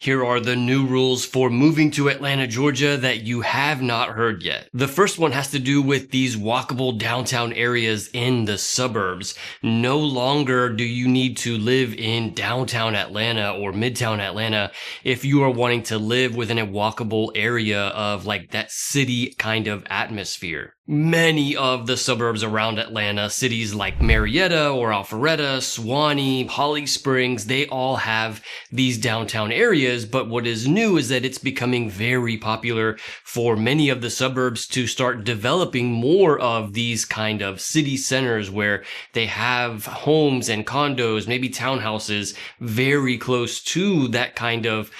Here are the new rules for moving to Atlanta, Georgia that you have not heard yet. The first one has to do with these walkable downtown areas in the suburbs. No longer do you need to live in downtown Atlanta or midtown Atlanta if you are wanting to live within a walkable area of like that city kind of atmosphere. Many of the suburbs around Atlanta, cities like Marietta or Alpharetta, Suwanee, Holly Springs, they all have these downtown areas, but what is new is that it's becoming very popular for many of the suburbs to start developing more of these kind of city centers where they have homes and condos, maybe townhouses, very close to that kind of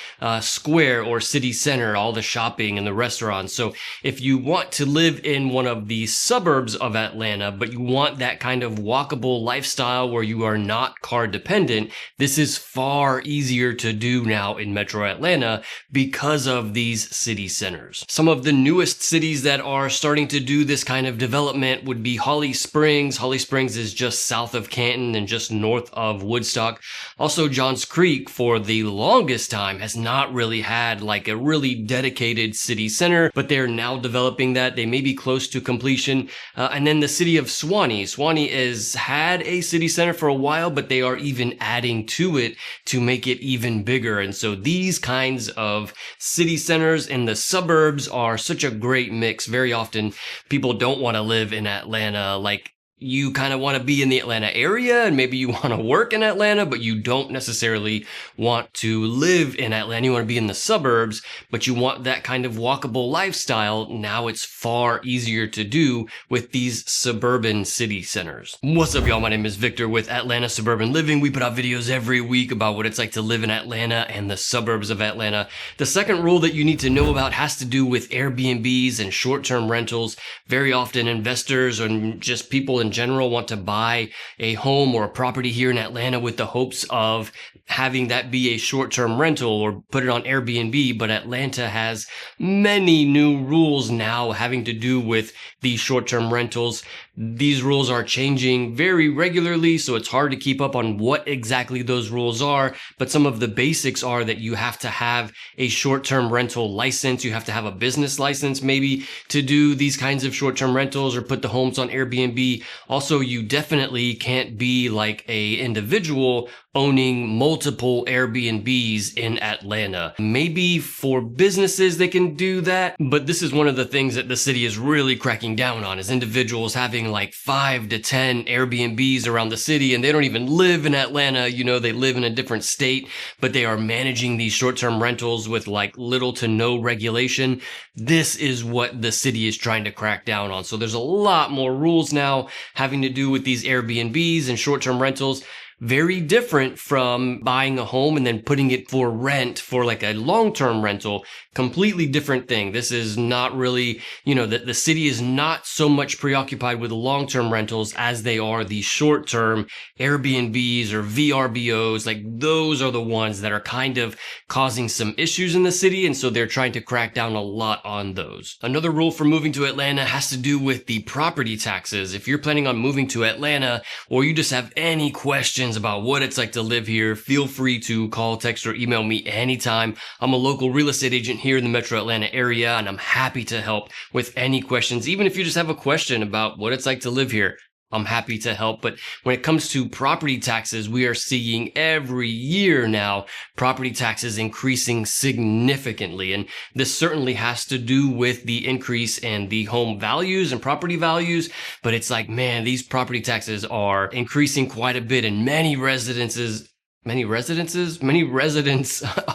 square or city center, all the shopping and the restaurants. So if you want to live in one of the suburbs of Atlanta, but you want that kind of walkable lifestyle where you are not car dependent, this is far easier to do now in Metro Atlanta because of these city centers. Some of the newest cities that are starting to do this kind of development would be Holly Springs. Holly Springs is just south of Canton and just north of Woodstock. Also, Johns Creek, for the longest time, has not really had like a really dedicated city center, but they're now developing that. They may be close to completion. And then the city of Suwanee. Suwanee has had a city center for a while, but they are even adding to it to make it even bigger. And so these kinds of city centers in the suburbs are such a great mix. Very often people don't want to live in Atlanta. Like, you kind of want to be in the Atlanta area and maybe you want to work in Atlanta, but you don't necessarily want to live in Atlanta. You want to be in the suburbs, but you want that kind of walkable lifestyle. Now it's far easier to do with these suburban city centers. What's up, y'all? My name is Victor with Atlanta Suburban Living. We put out videos every week about what it's like to live in Atlanta and the suburbs of Atlanta. The second rule that you need to know about has to do with Airbnbs and short-term rentals. Very often investors and just people in general want to buy a home or a property here in Atlanta with the hopes of having that be a short-term rental or put it on Airbnb, but Atlanta has many new rules now having to do with these short-term rentals. These rules are changing very regularly, so it's hard to keep up on what exactly those rules are, but some of the basics are that you have to have a short-term rental license, you have to have a business license maybe to do these kinds of short-term rentals or put the homes on Airbnb. Also, you definitely can't be like a individual owning multiple Airbnbs in Atlanta. Maybe for businesses they can do that, but this is one of the things that the city is really cracking down on, is individuals having like 5 to 10 Airbnbs around the city, and they don't even live in Atlanta. You know, they live in a different state, but they are managing these short-term rentals with like little to no regulation. This is what the city is trying to crack down on. So there's a lot more rules now having to do with these Airbnbs and short-term rentals. Very different from buying a home and then putting it for rent for like a long-term rental. Completely different thing. This is not really, you know, the city is not so much preoccupied with long-term rentals as they are the short-term Airbnbs or VRBOs. Like, those are the ones that are kind of causing some issues in the city, and so they're trying to crack down a lot on those. Another rule for moving to Atlanta has to do with the property taxes. If you're planning on moving to Atlanta, or you just have any questions about what it's like to live here, feel free to call, text, or email me anytime. I'm a local real estate agent here in the Metro Atlanta area, and I'm happy to help with any questions. Even if you just have a question about what it's like to live here, I'm happy to help. But when it comes to property taxes, we are seeing every year now property taxes increasing significantly. And this certainly has to do with the increase in the home values and property values. But it's like, man, these property taxes are increasing quite a bit, and many residents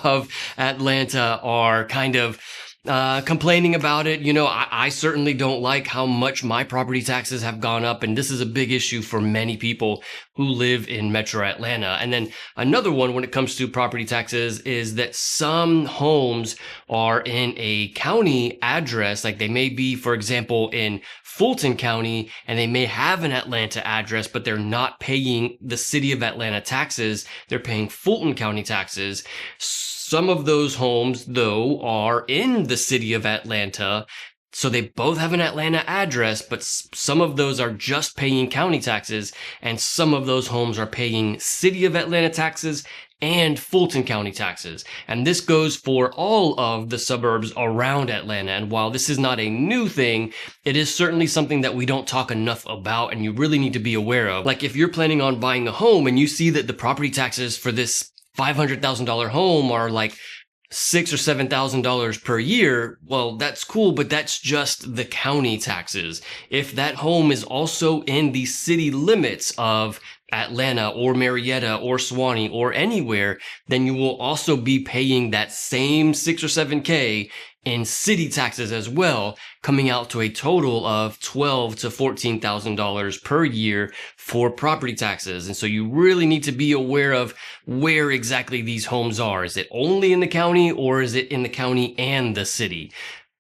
of Atlanta are kind of complaining about it. You know, I certainly don't like how much my property taxes have gone up, and this is a big issue for many people who live in Metro Atlanta. And then another one when it comes to property taxes is that some homes are in a county address, like they may be, for example, in Fulton County, and they may have an Atlanta address, but they're not paying the city of Atlanta taxes. They're paying Fulton County taxes. Some of those homes, though, are in the city of Atlanta, so they both have an Atlanta address, but some of those are just paying county taxes, and some of those homes are paying city of Atlanta taxes and Fulton County taxes. And this goes for all of the suburbs around Atlanta. And while this is not a new thing, it is certainly something that we don't talk enough about and you really need to be aware of. Like if you're planning on buying a home and you see that the property taxes for this $500,000 home are like $6,000 or $7,000 per year, well, that's cool, but that's just the county taxes. If that home is also in the city limits of Atlanta or Marietta or Suwanee or anywhere, then you will also be paying that same 6 or 7K in city taxes as well, coming out to a total of $12,000 to $14,000 per year for property taxes. And so you really need to be aware of where exactly these homes are. Is it only in the county or is it in the county and the city?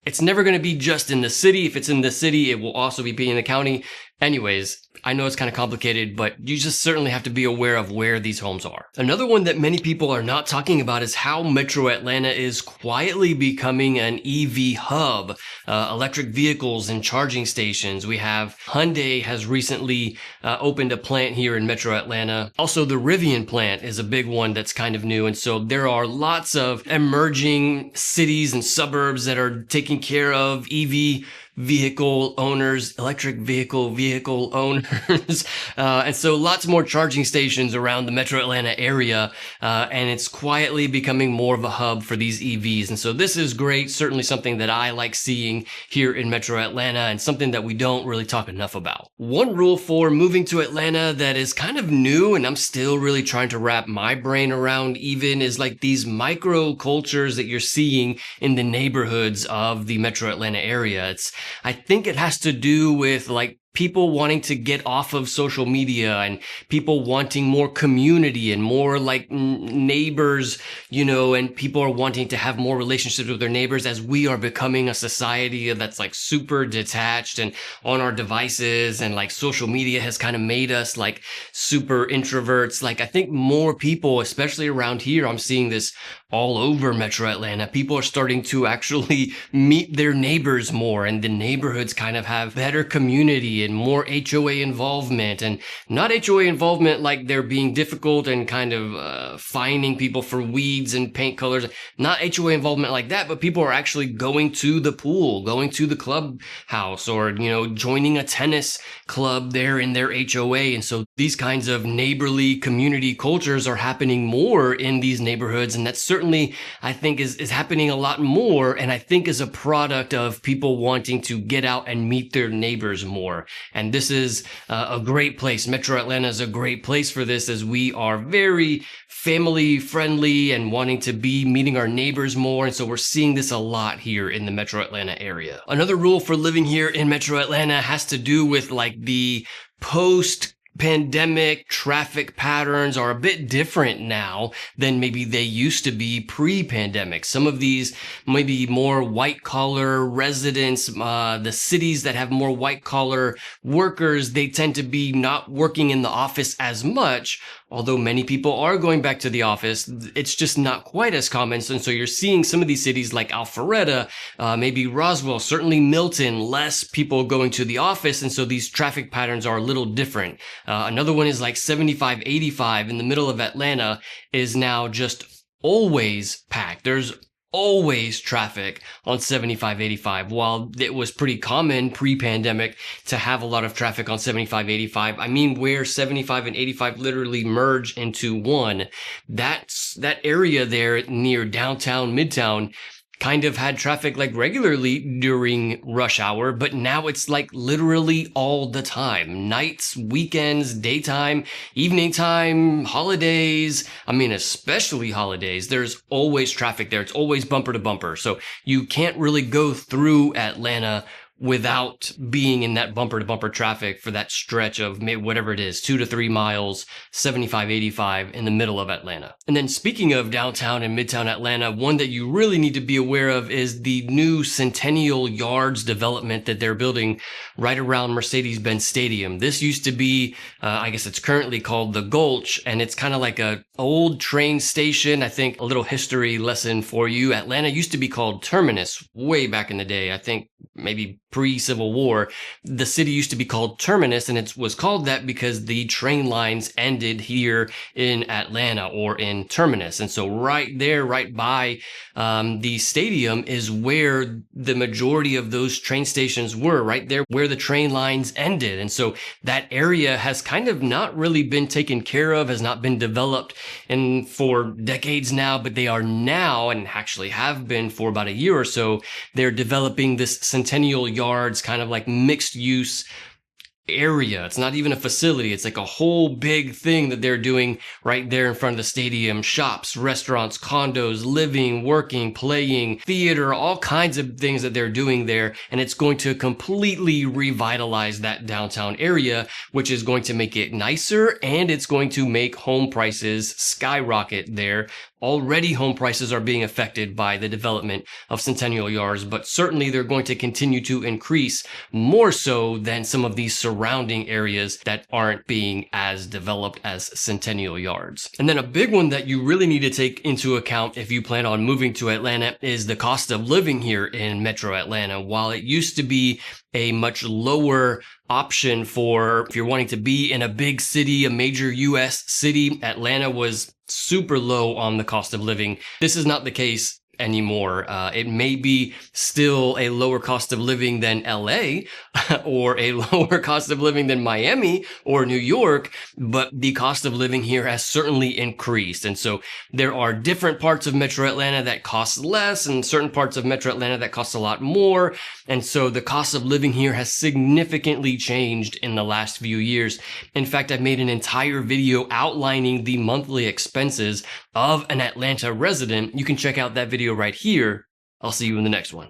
It's never going to be just in the city. If it's in the city, it will also be in the county. Anyways, I know it's kind of complicated, but you just certainly have to be aware of where these homes are. Another one that many people are not talking about is how Metro Atlanta is quietly becoming an EV hub, electric vehicles and charging stations. We have Hyundai has recently opened a plant here in Metro Atlanta. Also, the Rivian plant is a big one that's kind of new. And so there are lots of emerging cities and suburbs that are taking care of EV vehicle owners, electric vehicle owners. And so lots more charging stations around the Metro Atlanta area. And it's quietly becoming more of a hub for these EVs. And so this is great. Certainly something that I like seeing here in Metro Atlanta and something that we don't really talk enough about. One rule for moving to Atlanta that is kind of new and I'm still really trying to wrap my brain around even is like these micro cultures that you're seeing in the neighborhoods of the Metro Atlanta area. I think it has to do with like people wanting to get off of social media and people wanting more community and more like neighbors, and people are wanting to have more relationships with their neighbors as we are becoming a society that's like super detached and on our devices, and like social media has kind of made us like super introverts. Like I think more people, especially around here, I'm seeing this all over Metro Atlanta. People are starting to actually meet their neighbors more, and the neighborhoods kind of have better community and more HOA involvement, and not HOA involvement like they're being difficult and kind of fining people for weeds and paint colors. Not HOA involvement like that, but people are actually going to the pool, going to the clubhouse, or, joining a tennis club there in their HOA. And so these kinds of neighborly community cultures are happening more in these neighborhoods. And that's certainly, I think, is happening a lot more. And I think is a product of people wanting to get out and meet their neighbors more. And this is a great place. Metro Atlanta is a great place for this, as we are very family friendly and wanting to be meeting our neighbors more. And so we're seeing this a lot here in the Metro Atlanta area. Another rule for living here in Metro Atlanta has to do with like the post-pandemic traffic patterns are a bit different now than maybe they used to be pre-pandemic. Some of these maybe more white-collar residents, the cities that have more white-collar workers, they tend to be not working in the office as much. Although many people are going back to the office, it's just not quite as common. And so you're seeing some of these cities like Alpharetta, maybe Roswell, certainly Milton, less people going to the office. And so these traffic patterns are a little different. Another one is like 7585 in the middle of Atlanta is now just always packed. There's always traffic on 7585. While it was pretty common pre-pandemic to have a lot of traffic on 7585, I mean, where 75 and 85 literally merge into one, that area there near downtown, midtown, kind of had traffic like regularly during rush hour, but now it's like literally all the time. Nights, weekends, daytime, evening time, holidays. I mean, especially holidays. There's always traffic there. It's always bumper to bumper. So you can't really go through Atlanta without being in that bumper to bumper traffic for that stretch of whatever it is, 2 to 3 miles, 75, 85 in the middle of Atlanta. And then speaking of downtown and midtown Atlanta, one that you really need to be aware of is the new Centennial Yards development that they're building right around Mercedes-Benz Stadium. This used to be, I guess it's currently called the Gulch, and it's kind of like a old train station. I think a little history lesson for you. Atlanta used to be called Terminus way back in the day. I think maybe pre-Civil War. The city used to be called Terminus, and it was called that because the train lines ended here in Atlanta or in Terminus. And so right there, right by the stadium is where the majority of those train stations were, right there where the train lines ended. And so that area has kind of not really been taken care of, has not been developed and for decades now, but they are now, and actually have been for about a year or so, they're developing this Centennial Yards kind of like mixed use area. It's not even a facility. It's like a whole big thing that they're doing right there in front of the stadium. Shops, restaurants, condos, living, working, playing, theater, all kinds of things that they're doing there. And it's going to completely revitalize that downtown area, which is going to make it nicer, and it's going to make home prices skyrocket there. Already home prices are being affected by the development of Centennial Yards, but certainly they're going to continue to increase more so than some of these surrounding areas that aren't being as developed as Centennial Yards. And then a big one that you really need to take into account if you plan on moving to Atlanta is the cost of living here in Metro Atlanta. While it used to be a much lower option for if you're wanting to be in a big city, a major US city, Atlanta was super low on the cost of living. This is not the case anymore. It may be still a lower cost of living than LA or a lower cost of living than Miami or New York, but the cost of living here has certainly increased. And so there are different parts of Metro Atlanta that cost less and certain parts of Metro Atlanta that cost a lot more. And so the cost of living here has significantly changed in the last few years. In fact, I've made an entire video outlining the monthly expenses of an Atlanta resident. You can check out that video right here. I'll see you in the next one.